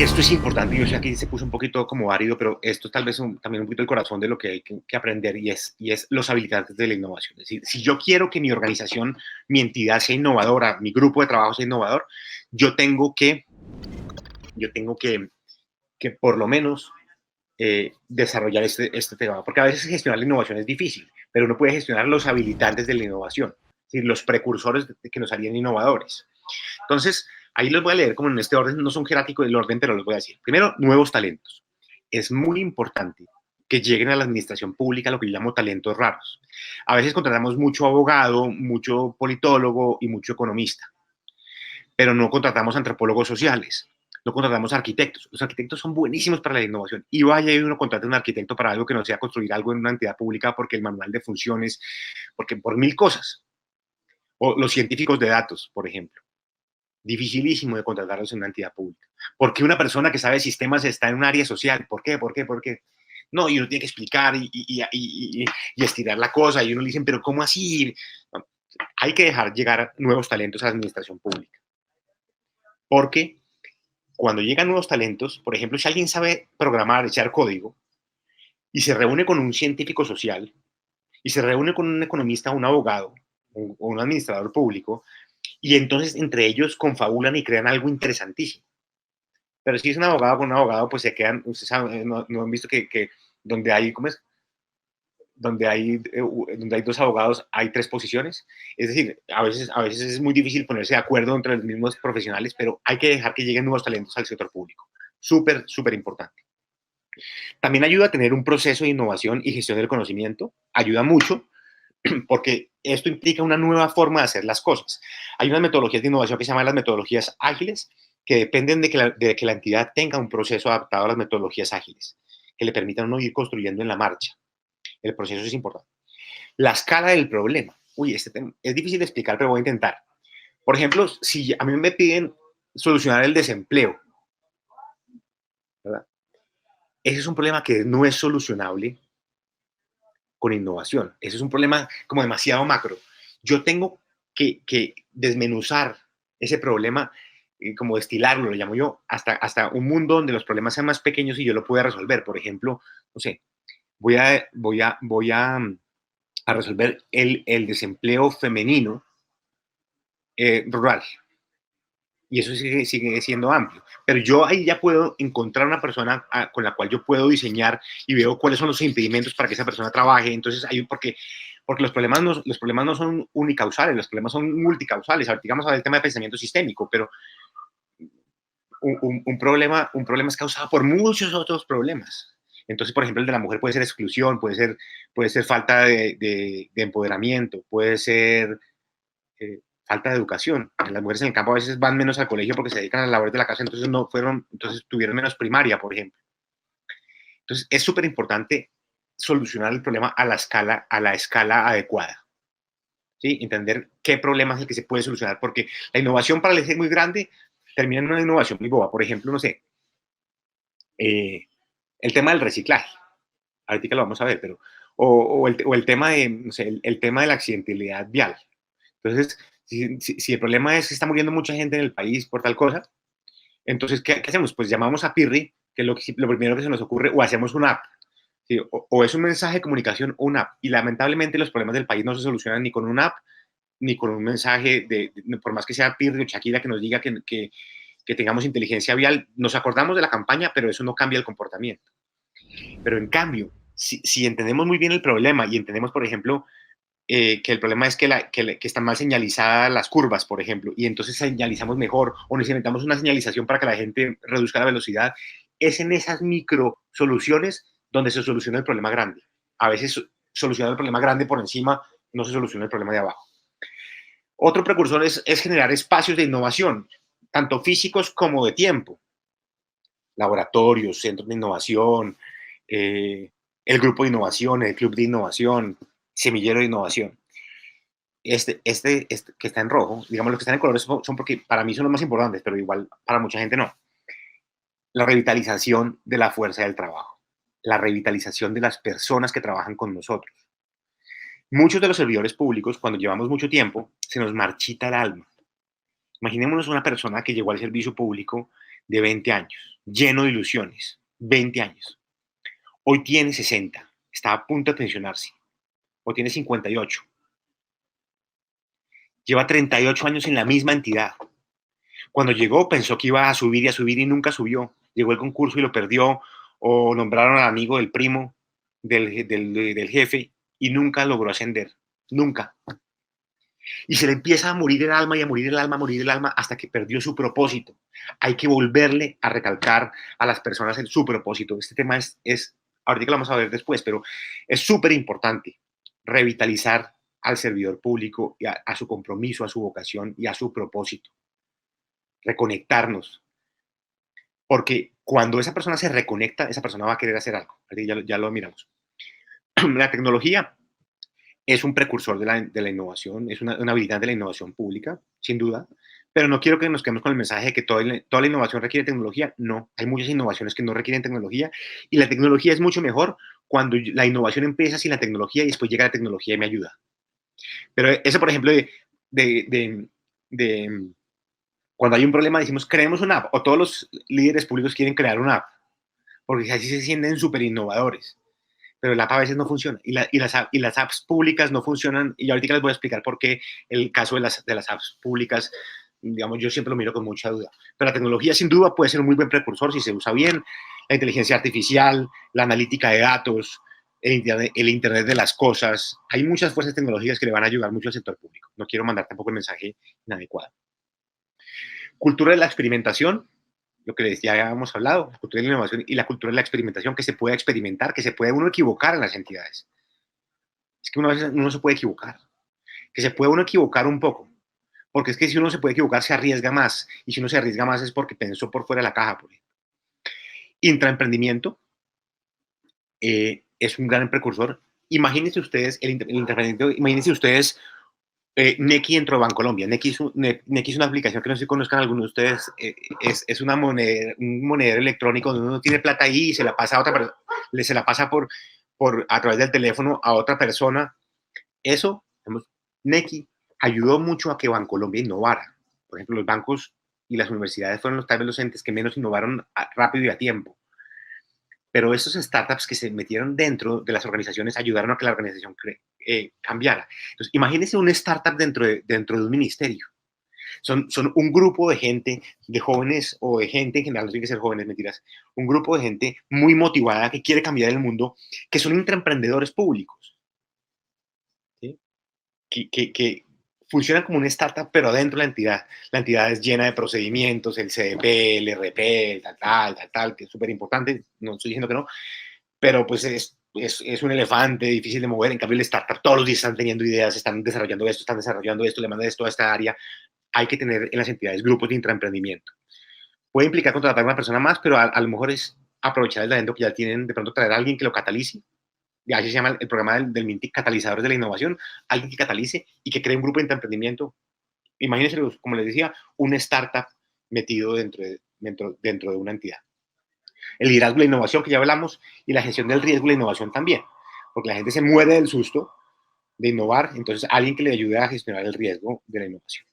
Esto es importante, yo sé que aquí se puso un poquito como árido, pero esto es tal vez también un poquito el corazón de lo que hay que aprender y es los habilitantes de la innovación. Es decir, si yo quiero que mi organización, mi entidad sea innovadora, mi grupo de trabajo sea innovador, yo tengo que, yo tengo que por lo menos desarrollar este tema, porque a veces gestionar la innovación es difícil, pero uno puede gestionar los habilitantes de la innovación, es decir, los precursores que nos harían innovadores. Entonces, ahí los voy a leer como en este orden, no son jerárquicos del orden, pero los voy a decir. Primero, nuevos talentos. Es muy importante que lleguen a la administración pública lo que yo llamo talentos raros. A veces contratamos mucho abogado, mucho politólogo y mucho economista, pero no contratamos antropólogos sociales, no contratamos arquitectos. Los arquitectos son buenísimos para la innovación. Y vaya y uno contrata un arquitecto para algo que no sea construir algo en una entidad pública porque el manual de funciones, porque por mil cosas. O los científicos de datos, por ejemplo. Dificilísimo de contratarlos en una entidad pública. ¿Por qué una persona que sabe sistemas está en un área social? ¿Por qué? ¿Por qué? ¿Por qué? No, y uno tiene que explicar y estirar la cosa, y uno le dicen, pero ¿cómo así? No, hay que dejar llegar nuevos talentos a la administración pública. Porque cuando llegan nuevos talentos, por ejemplo, si alguien sabe programar, echar código, y se reúne con un científico social, y se reúne con un economista, un abogado, o un administrador público, y entonces entre ellos confabulan y crean algo interesantísimo. Pero si es un abogado con un abogado, pues se quedan, ustedes saben, no han visto que donde hay, ¿cómo es? Donde hay dos abogados, hay tres posiciones. Es decir, a veces es muy difícil ponerse de acuerdo entre los mismos profesionales, pero hay que dejar que lleguen nuevos talentos al sector público. Súper, súper importante. También ayuda a tener un proceso de innovación y gestión del conocimiento. Ayuda mucho porque esto implica una nueva forma de hacer las cosas. Hay unas metodologías de innovación que se llaman las metodologías ágiles, que dependen de que la entidad tenga un proceso adaptado a las metodologías ágiles, que le permitan uno ir construyendo en la marcha. El proceso es importante. La escala del problema. Uy, este tema es difícil de explicar, pero voy a intentar. Por ejemplo, si a mí me piden solucionar el desempleo, ¿verdad? Ese es un problema que no es solucionable con innovación. Ese es un problema como demasiado macro. Yo tengo que desmenuzar ese problema, como destilarlo, lo llamo yo, hasta un mundo donde los problemas sean más pequeños y yo lo pueda resolver. Por ejemplo, no sé, voy a resolver el desempleo femenino rural. Y eso sigue siendo amplio. Pero yo ahí ya puedo encontrar una persona con la cual yo puedo diseñar y veo cuáles son los impedimentos para que esa persona trabaje. Entonces, porque los problemas no son unicausales, los problemas son multicausales. Ahorita vamos a ver el tema de pensamiento sistémico, pero un problema es causado por muchos otros problemas. Entonces, por ejemplo, el de la mujer puede ser exclusión, puede ser falta de empoderamiento, puede ser falta de educación. Las mujeres en el campo a veces van menos al colegio porque se dedican a las labores de la casa, entonces tuvieron menos primaria, por ejemplo. Entonces, es súper importante solucionar el problema a la escala adecuada. ¿Sí? Entender qué problema es el que se puede solucionar, porque la innovación para el ser muy grande termina en una innovación muy boba. Por ejemplo, no sé, eh, el tema del reciclaje. Ahorita lo vamos a ver, pero o el tema de, no sé, el tema de la accidentalidad vial. Entonces, si el problema es que está muriendo mucha gente en el país por tal cosa, entonces, ¿qué hacemos? Pues llamamos a Pirri, que es lo primero que se nos ocurre, o hacemos una app. ¿Sí? O es un mensaje de comunicación o una app. Y lamentablemente los problemas del país no se solucionan ni con una app, ni con un mensaje por más que sea Pirri o Shakira que nos diga que tengamos inteligencia vial, nos acordamos de la campaña, pero eso no cambia el comportamiento. Pero en cambio, si entendemos muy bien el problema y entendemos, por ejemplo, que el problema es que están mal señalizadas las curvas, por ejemplo, y entonces señalizamos mejor o nos inventamos una señalización para que la gente reduzca la velocidad, es en esas micro soluciones donde se soluciona el problema grande. A veces solucionar el problema grande por encima no se soluciona el problema de abajo. Otro precursor es generar espacios de innovación, tanto físicos como de tiempo. Laboratorios, centros de innovación, eh, el grupo de innovación, el club de innovación, semillero de innovación. Este que está en rojo, digamos, los que están en colores son porque para mí son los más importantes, pero igual para mucha gente no. La revitalización de la fuerza del trabajo, la revitalización de las personas que trabajan con nosotros. Muchos de los servidores públicos, cuando llevamos mucho tiempo, se nos marchita el alma. Imaginémonos una persona que llegó al servicio público de 20 años. lleno de ilusiones, 20 años. Hoy tiene 60, está a punto de pensionarse, o tiene 58. Lleva 38 años en la misma entidad. Cuando llegó pensó que iba a subir y nunca subió. Llegó el concurso y lo perdió, o nombraron al amigo del primo del jefe y nunca logró ascender. Nunca. Y se le empieza a morir el alma y a morir el alma, a morir el alma hasta que perdió su propósito. Hay que volverle a recalcar a las personas su propósito. Este tema ahorita lo vamos a ver después, pero es súper importante revitalizar al servidor público y a su compromiso, a su vocación y a su propósito. Reconectarnos. Porque cuando esa persona se reconecta, esa persona va a querer hacer algo. Ya lo miramos. La tecnología es un precursor de la innovación, es una habilidad de la innovación pública, sin duda, pero no quiero que nos quedemos con el mensaje de que toda la innovación requiere tecnología. No, hay muchas innovaciones que no requieren tecnología y la tecnología es mucho mejor cuando la innovación empieza sin la tecnología y después llega la tecnología y me ayuda. Pero eso, por ejemplo, de cuando hay un problema decimos, creemos una app, o todos los líderes públicos quieren crear una app, porque así se sienten súper innovadores. Pero la app a veces no funciona y las apps públicas no funcionan y ahorita les voy a explicar por qué el caso de las apps públicas, digamos, yo siempre lo miro con mucha duda. Pero la tecnología sin duda puede ser un muy buen precursor si se usa bien, la inteligencia artificial, la analítica de datos, el internet de las cosas. Hay muchas fuerzas tecnológicas que le van a ayudar mucho al sector público. No quiero mandar tampoco el mensaje inadecuado. Cultura de la experimentación, lo que ya habíamos hablado, la cultura de la innovación y la cultura de la experimentación, que se puede experimentar, que se puede uno equivocar en las entidades. Es que uno se puede equivocar, que se puede uno equivocar un poco, porque es que si uno se puede equivocar se arriesga más, y si uno se arriesga más es porque pensó por fuera de la caja. Por ejemplo. Intraemprendimiento es un gran precursor. Imagínense ustedes, el intraemprendimiento, imagínense ustedes Nequi dentro de Bancolombia. Nequi es una aplicación que no sé si conozcan algunos de ustedes. Es un monedero electrónico donde uno tiene plata ahí y se la pasa a otra persona, se la pasa a través del teléfono a otra persona. Eso, Nequi ayudó mucho a que Bancolombia innovara. Por ejemplo, los bancos y las universidades fueron tal vez los entes que menos innovaron rápido y a tiempo. Pero esos startups que se metieron dentro de las organizaciones ayudaron a que la organización cambiara. Entonces, imagínense un startup dentro de un ministerio. Son un grupo de gente, de jóvenes o de gente en general, no tiene que ser jóvenes, mentiras, un grupo de gente muy motivada que quiere cambiar el mundo, que son intraemprendedores públicos, ¿sí? que funcionan como una startup, pero dentro de la entidad. La entidad es llena de procedimientos, el CDP, el RP, el tal, que es súper importante, no estoy diciendo que no, pero pues es un elefante difícil de mover. En cambio, el startup todos los días están teniendo ideas, están desarrollando esto, le mandan esto a esta área. Hay que tener en las entidades grupos de intraemprendimiento. Puede implicar contratar a una persona más, pero a lo mejor es aprovechar el talento que ya tienen, de pronto traer a alguien que lo catalice. Y así se llama el programa del MINTIC, Catalizadores de la Innovación, alguien que catalice y que cree un grupo de intraemprendimiento. Imagínense, como les decía, un startup metido dentro de una entidad. El liderazgo de la innovación, que ya hablamos, y la gestión del riesgo de la innovación también, porque la gente se muere del susto de innovar, entonces alguien que le ayude a gestionar el riesgo de la innovación.